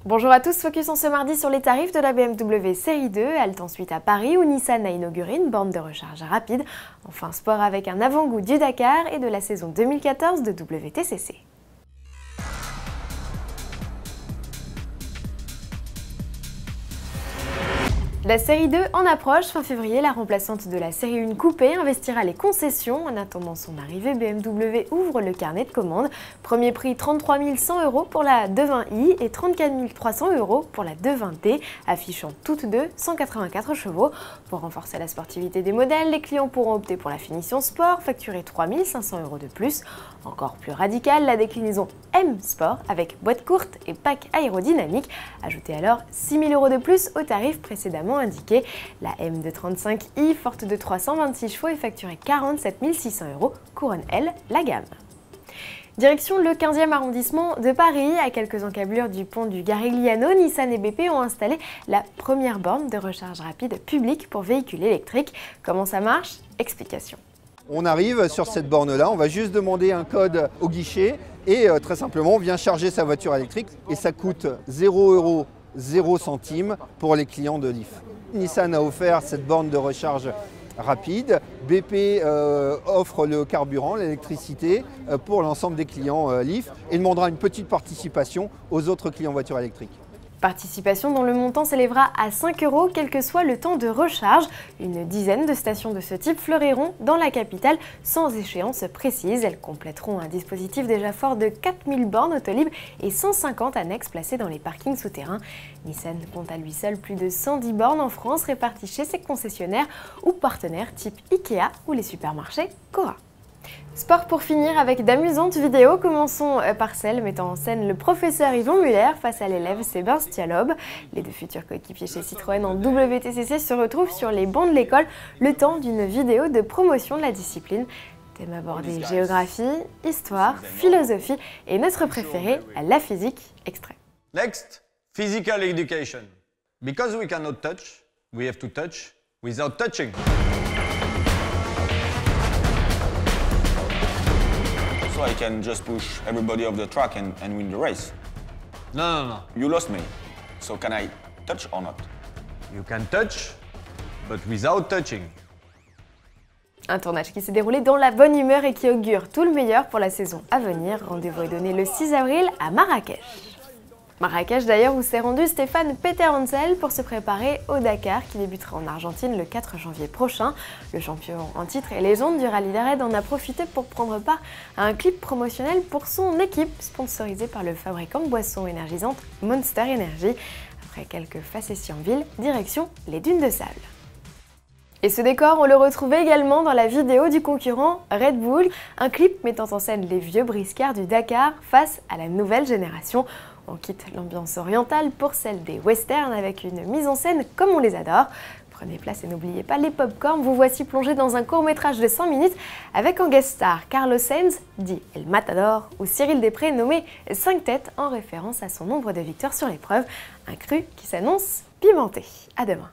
Bonjour à tous, focus en ce mardi sur les tarifs de la BMW série 2, halte ensuite à Paris où Nissan a inauguré une borne de recharge rapide. Enfin sport avec un avant-goût du Dakar et de la saison 2014 de WTCC. La série 2 en approche. Fin février, la remplaçante de la série 1 coupée investira les concessions. En attendant son arrivée, BMW ouvre le carnet de commandes. Premier prix 33 100 € pour la 220i et 34 300 € pour la 220D, affichant toutes deux 184 chevaux. Pour renforcer la sportivité des modèles, les clients pourront opter pour la finition sport, facturer 3 500 € de plus. Encore plus radical, la déclinaison M Sport avec boîte courte et pack aérodynamique. Ajoutez alors 6 000 € de plus au tarif précédemment indiqué. La M235i, forte de 326 chevaux, est facturée 47 600 €, couronne elle la gamme. Direction le 15e arrondissement de Paris, à quelques encablures du pont du Garigliano, Nissan et BP ont installé la première borne de recharge rapide publique pour véhicules électriques. Comment ça marche? Explication. On arrive sur cette borne-là, on va juste demander un code au guichet et très simplement on vient charger sa voiture électrique et ça coûte 0 €, 0 centimes pour les clients de Leaf. Nissan a offert cette borne de recharge rapide. BP offre le carburant, l'électricité pour l'ensemble des clients Leaf et demandera une petite participation aux autres clients voitures électriques. Participation dont le montant s'élèvera à 5 €, quel que soit le temps de recharge. Une dizaine de stations de ce type fleuriront dans la capitale sans échéance précise. Elles compléteront un dispositif déjà fort de 4000 bornes Autolib et 150 annexes placées dans les parkings souterrains. Nissan compte à lui seul plus de 110 bornes en France réparties chez ses concessionnaires ou partenaires type Ikea ou les supermarchés Cora. Sport pour finir avec d'amusantes vidéos. Commençons par celle mettant en scène le professeur Yvon Muller face à l'élève Sébastien Loeb. Les deux futurs coéquipiers chez Citroën en WTCC se retrouvent sur les bancs de l'école le temps d'une vidéo de promotion de la discipline. Thème abordé géographie, histoire, philosophie et notre préféré, la physique. Extrait. Next, physical education. Because we cannot touch, we have to touch without touching. So I can just push everybody off the track and win the race. No. You lost me. So can I touch or not? You can touch, but without touching. Un tournage qui s'est déroulé dans la bonne humeur et qui augure tout le meilleur pour la saison à venir. Rendez-vous est donné le 6 avril à Marrakech. Marrakech d'ailleurs où s'est rendu Stéphane Peterhansel pour se préparer au Dakar qui débutera en Argentine le 4 janvier prochain. Le champion en titre et légende du rallye d'Ared en a profité pour prendre part à un clip promotionnel pour son équipe sponsorisé par le fabricant de boissons énergisantes Monster Energy. Après quelques facéties en ville, direction les dunes de sable. Et ce décor, on le retrouvait également dans la vidéo du concurrent Red Bull, un clip mettant en scène les vieux briscards du Dakar face à la nouvelle génération. On quitte l'ambiance orientale pour celle des westerns avec une mise en scène comme on les adore. Prenez place et n'oubliez pas les pop-corn, vous voici plongé dans un court-métrage de 100 minutes avec en guest star Carlos Sainz, dit El Matador, ou Cyril Després nommé 5 têtes en référence à son nombre de victoires sur l'épreuve. Un cru qui s'annonce pimenté. À demain.